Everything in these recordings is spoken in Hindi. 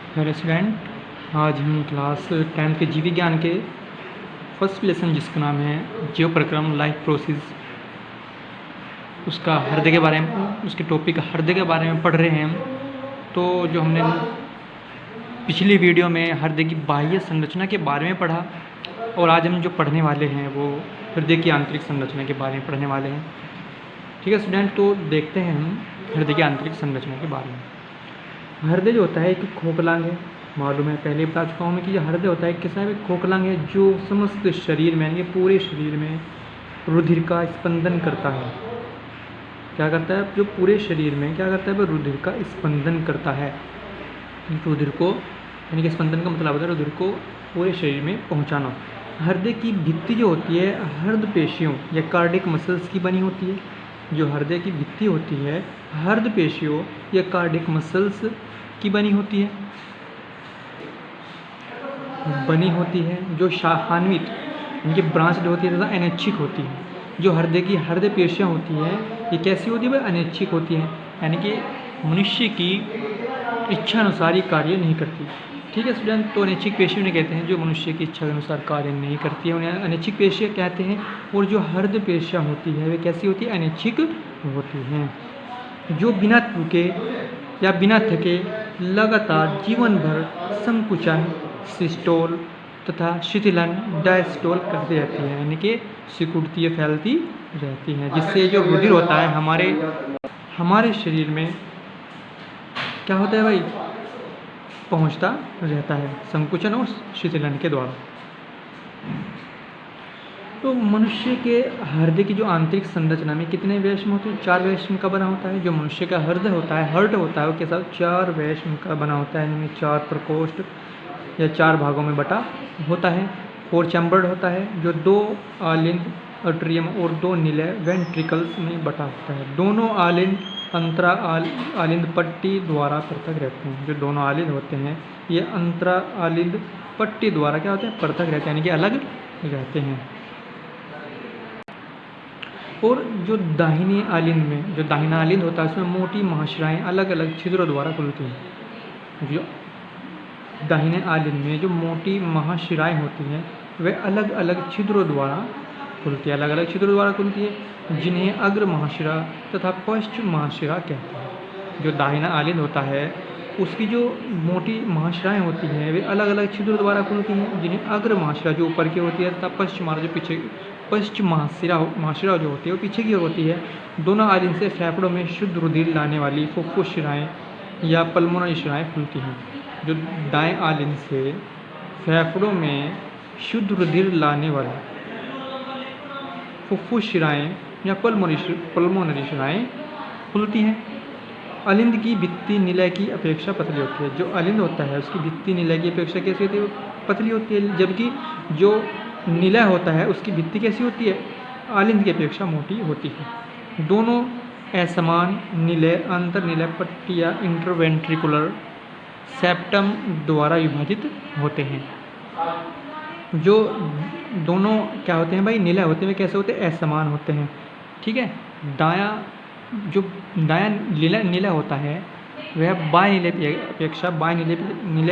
हेलो स्टूडेंट, आज हम क्लास 10th के जीव विज्ञान के फर्स्ट लेसन जिसका नाम है जीव प्रक्रम लाइफ प्रोसेस, उसका हृदय के बारे में, उसके टॉपिक हृदय के बारे में पढ़ रहे हैं हम। तो जो हमने पिछली वीडियो में हृदय की बाह्य संरचना के बारे में पढ़ा, और आज हम जो पढ़ने वाले हैं वो हृदय की आंतरिक संरचना के बारे में पढ़ने वाले हैं। ठीक है स्टूडेंट, तो देखते हैं हम हृदय की आंतरिक संरचना के बारे में। हृदय जो होता है एक खोखलांग है, मालूम है, पहले बता चुका हूँ मैं कि हृदय होता है कैसा है, खोखलांग है जो समस्त शरीर में यानी पूरे शरीर में रुधिर का स्पंदन करता है। क्या करता है? जो पूरे शरीर में क्या करता है, वह रुधिर का स्पंदन करता है। रुधिर को यानी कि स्पंदन का मतलब होता है रुधिर को पूरे शरीर में पहुँचाना। हृदय की भित्ति जो होती है हृदय पेशियों या कार्डिक मसल्स की बनी होती है। जो हृदय की भित्ति होती है हृदय पेशियों या कार्डिक मसल्स की बनी होती है, जो शाखान्वित इनकी ब्रांच होती है तथा अनैच्छिक होती है। जो हृदय की हृदय पेशियाँ होती हैं ये कैसी होती है? वह अनैच्छिक होती हैं, यानी कि मनुष्य की इच्छा अनुसार ये कार्य नहीं करती। ठीक है स्टूडेंट, तो अनैच्छिक पेशियों ने कहते हैं जो मनुष्य की इच्छा के अनुसार कार्य नहीं करती है, उन्हें अनैच्छिक पेशियाँ कहते हैं। और जो हृदय पेशियाँ होती है वे कैसी होती है? अनैच्छिक होती हैं, जो बिना रुके या बिना थके लगातार जीवन भर संकुचन, सिस्टोल तथा शिथिलन, डायस्टोल करती रहती है, यानी कि सिकुड़ती है, फैलती रहती हैं, जिससे जो रुधिर होता है हमारे शरीर में क्या होता है भाई? पहुंचता रहता है संकुचन और शिथिलन के द्वारा। तो मनुष्य के हृदय की जो आंतरिक संरचना में कितने वैश्म होते हैं? 4 वैश्म का बना होता है। जो मनुष्य का हृदय होता है, हार्ट होता है, वो के साथ 4 वैश्म का बना होता है, इनमें 4 प्रकोष्ठ या 4 भागों में बटा होता है। 4 चैम्बर्ड होता है, जो 2 आलिंद अट्रियम और 2 निलय वेंट्रिकल्स में बटा होता है। दोनों आलिंद अंतरा आलिंद पट्टी द्वारा पृथक रहते हैं। जो दोनों आलिंद होते हैं ये अंतरा आलिंद पट्टी द्वारा क्या होते हैं? पृथक रहते हैं, यानी कि अलग रहते हैं। और जो दाहिने आलिंद में, जो दाहिना आलिंद होता है उसमें मोटी महाशिराएं अलग अलग छिद्रों द्वारा खुलती हैं। जो दाहिने आलिंद में जो मोटी महाशिराएं होती हैं वे अलग अलग छिद्रों द्वारा खुलती है, जिन्हें अग्र महाशिरा तथा पश्च महाशिरा कहते हैं। जो दाहिना आलिंद होता है उसकी जो मोटी महाशिराएं होती हैं वे अलग अलग छिद्रों द्वारा खुलती हैं, जिन्हें अग्र महाशिरा जो ऊपर की होती है तथा पश्च महाशिरा जो होती है वो पीछे की ओर होती है। दोनों आलिंद से फेफड़ों में शुद्ध रुधिर लाने वाली फुफ्फुस शिराएं या पल्मोनरी शिराएं खुलती हैं। जो दाएं आलिंद से फेफड़ों में शुद्ध रुधिर लाने वाली फुफ्फुस शिराएं या पल्मोनरी शिराएं खुलती हैं। अलिंद की भित्ति निलय की अपेक्षा पतली होती है। जो अलिंद होता है उसकी भित्ति निलय की अपेक्षा कैसी होती है? पतली होती है, जबकि जो निलय होता है उसकी भित्ति कैसी होती है? आलिंद की अपेक्षा मोटी होती है। दोनों असमान निलय अंतर निलय पट्टी या इंटरवेंट्रिकुलर सेप्टम द्वारा विभाजित होते हैं। जो दोनों क्या होते हैं भाई? निलय होते हैं, वे कैसे होते हैं? असमान होते हैं। ठीक है, दायां निलय होता है वह बाएं निलय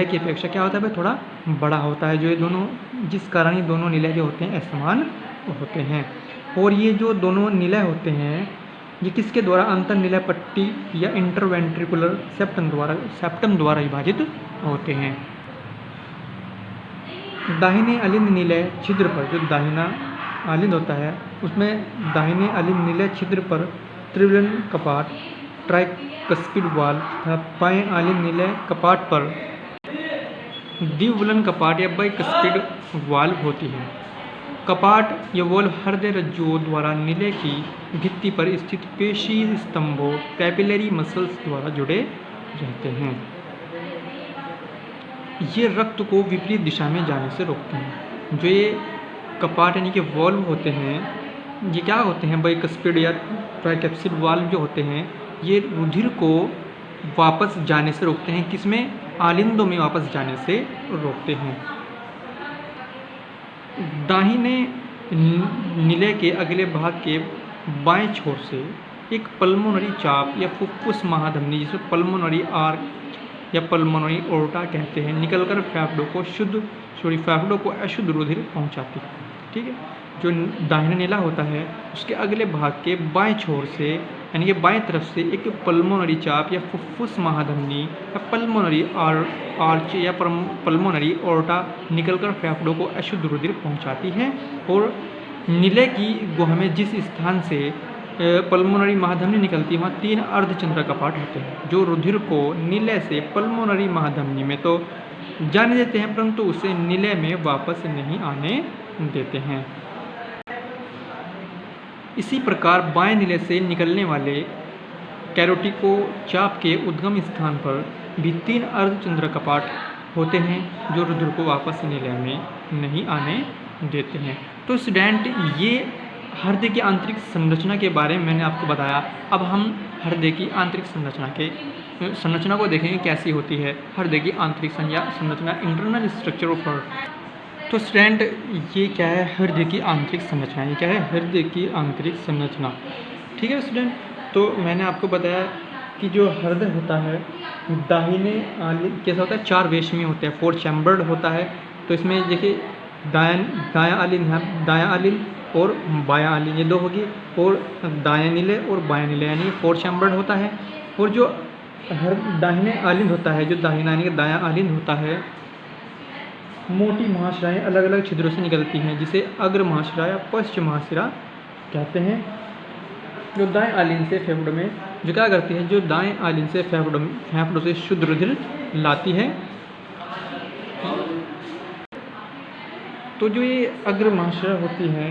की अपेक्षा क्या होता है भाई? थोड़ा बड़ा होता है। जो ये दोनों, जिस कारण ये दोनों निलय जो होते हैं असमान होते हैं। और ये जो दोनों निलय होते हैं ये किसके द्वारा? अंतर निलय पट्टी या इंटरवेंट्रिकुलर सेप्टम द्वारा विभाजित होते हैं। दाहिने अलिंद निलय छिद्र पर, जो दाहिना आलिंद होता है उसमें दाहिने अलिंद निलय छिद्र पर त्रिवलन कपाट ट्राइकस्पिड वाल्व तथा बाएं आलिंद निलय कपाट पर द्विवलन कपाट या बाइकस्पिड वाल्व होती है। कपाट या वाल्व हृदय रज्जुओं द्वारा निलय की भित्ति पर स्थित पेशी स्तंभों कैपिलरी मसल्स द्वारा जुड़े रहते हैं। ये रक्त को विपरीत दिशा में जाने से रोकते हैं। जो ये कपाट यानी कि वाल्व होते हैं ये क्या होते हैं? बाइकस्पिड या ट्राइकैप्सिड वाल्व जो होते हैं ये रुधिर को वापस जाने से रोकते हैं। किसमें? आलिंदों में वापस जाने से रोकते हैं। दाहिने निलय के अगले भाग के बाएं छोर से एक पल्मोनरी चाप या फुफ्फुस महाधमनी जिसमें पल्मोनरी आर्क या पल्मोनरी ओर्टा कहते हैं, निकलकर फेफड़ों को अशुद्ध रुधिर पहुंचाती है। ठीक है, जो दाहिना नीला होता है उसके अगले भाग के बाएं छोर से यानी कि बाएं तरफ से एक पल्मोनरी चाप या फुफ्फुस महाधमनी या पल्मोनरी आर्च या पल्मोनरी ओर्टा निकलकर फेफड़ों को अशुद्ध रुधिर पहुंचाती है। और नीले की गुहा में जिस स्थान से पल्मोनरी महाधमनी निकलती है वहाँ 3 अर्धचंद्र कपाट होते हैं, जो रुधिर को नीले से पल्मोनरी महाधमनी में तो जाने देते हैं परंतु उसे नीले में वापस नहीं आने देते हैं। इसी प्रकार बाएं नीले से निकलने वाले कैरोटिको चाप के उद्गम स्थान पर भी 3 अर्धचंद्र कपाट होते हैं, जो रुधिर को वापस नीले में नहीं आने देते हैं। तो स्टूडेंट, ये हृदय की आंतरिक संरचना के बारे में मैंने आपको बताया। अब हम हृदय की आंतरिक संरचना को देखेंगे कैसी होती है हृदय की आंतरिक संरचना, इंटरनल स्ट्रक्चर ऑफ हार्ट। तो स्टूडेंट, ये क्या है हृदय की आंतरिक संरचना, ये क्या है हृदय की आंतरिक संरचना। ठीक है स्टूडेंट, तो मैंने आपको बताया कि जो हृदय होता है दाहिने आलिन कैसा होता है, 4 वेशमी होते हैं, 4 चैम्बर्ड होता है। तो इसमें देखिए दायां आलिन है, दायां आलिन और बायां आलिन, ये 2 होगी, और दायां नीले और बायां नीले, यानी 4 चैम्बर्ड होता है। और जो दाहिने आलिंद होता है, जो दाहिना यानी कि दायां आलिंद होता है, मोटी महाशिराएँ अलग अलग छिद्रों से निकलती हैं, जिसे अग्र महाशिरा या पश्च महाशिरा कहते हैं। जो दाएं आलिंद से फेफड़ों में जो क्या करती है, जो दाएं आलिंद से फेफड़ों से शुद्ध रुधिर लाती है। तो जो ये अग्र महाशिरा होती है,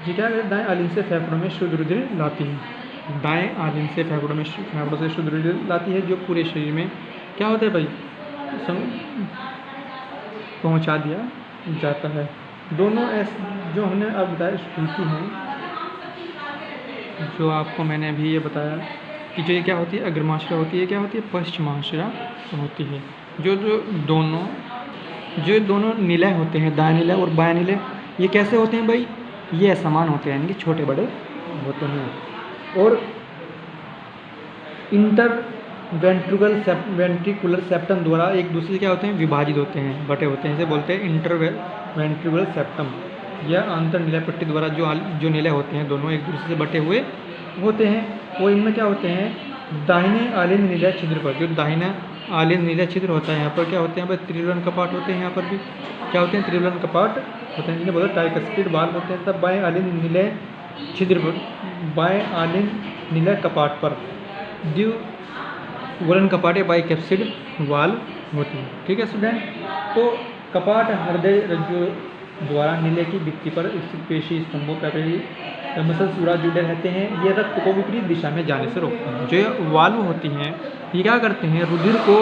ये क्या है दाएं आलिंद से फेफड़ों में शुद्ध रुधिर लाती है। दाएं आलिंद से फेफड़ों से शुद्ध रुधिर लाती है, जो पूरे शरीर में क्या होता है भाई पहुंचा दिया जाता है। दोनों जो हमने अब बताया स्थिति हैं, जो आपको मैंने अभी ये बताया कि जो ये क्या होती है अग्र महाशिरा होती है, क्या होती है पश्च महाशिरा होती है। जो दोनों निलय होते हैं, दायां निलय और बायां निलय, ये कैसे होते हैं भाई, ये असमान होते हैं, यानी कि छोटे बड़े होते हैं। और वेंट्रिकुलर सेप्टम द्वारा एक दूसरे से क्या होते हैं विभाजित होते हैं, बटे होते हैं, इसे बोलते हैं इंटरवेंट्रिकुलर सेप्टम। यह आंतर नीलय पट्टी द्वारा जो नीले होते हैं दोनों एक दूसरे से बटे हुए होते हैं। और इनमें क्या होते हैं दाहिने आलिंद नीलय छिद्र पर, जो दाहिना आलिंद नीलय छिद्र होता है यहाँ पर क्या होते हैं भाई त्रिवलन कपाट होते हैं। यहाँ पर भी क्या होते हैं त्रिवलन कपाट होते हैं, जिन्हें बोलते हैं ट्राइकस्पिड वाल्व होते हैं। तब बाएं आलिंद नीलय छिद्र पर, बाएं आलिंद नीलय कपाट पर द्विवलन कपाट या बाइकैप्सिड वाल्व होती है। ठीक है स्टूडेंट, तो कपाट हृदय रज्जु द्वारा नीले की भित्ति पर स्थित पेशी स्तंभों मसल्स जुड़ा जुड़े रहते हैं। ये रक्त को विपरीत दिशा में जाने से रोकते हैं। जो वाल्व होती हैं ये क्या करते हैं रुधिर को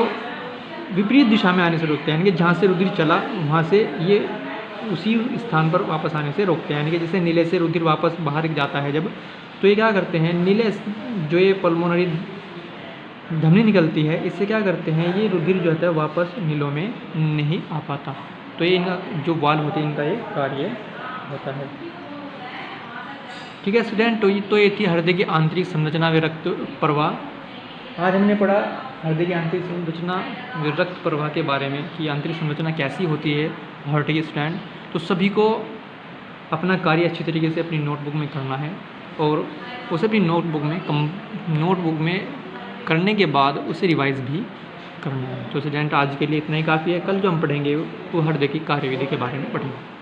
विपरीत दिशा में आने से रोकते हैं, यानी कि जहाँ से रुधिर चला वहाँ से ये उसी स्थान पर वापस आने से रोकते हैं। यानी कि जैसे नीले से रुधिर वापस बाहर जाता है जब, तो ये क्या करते हैं नीले जो ये पल्मोनरी धमनी निकलती है, इससे क्या करते हैं ये रुधिर जो है वापस नीलों में नहीं आ पाता। तो ये इनका जो वाल्व होते हैं इनका ये कार्य होता है। ठीक है स्टूडेंट, तो ये थी हृदय की आंतरिक संरचना व रक्त प्रवाह। आज हमने पढ़ा हृदय की आंतरिक संरचना व रक्त प्रवाह के बारे में कि आंतरिक संरचना कैसी होती है हार्ट के स्टूडेंट। तो सभी को अपना कार्य अच्छी तरीके से अपनी नोटबुक में करना है और उसे अपनी नोटबुक में करने के बाद उसे रिवाइज भी करना है। तो स्टूडेंट आज के लिए इतना ही काफ़ी है। कल जो हम पढ़ेंगे वो हृदय की कार्यविधि के बारे में पढ़ेंगे।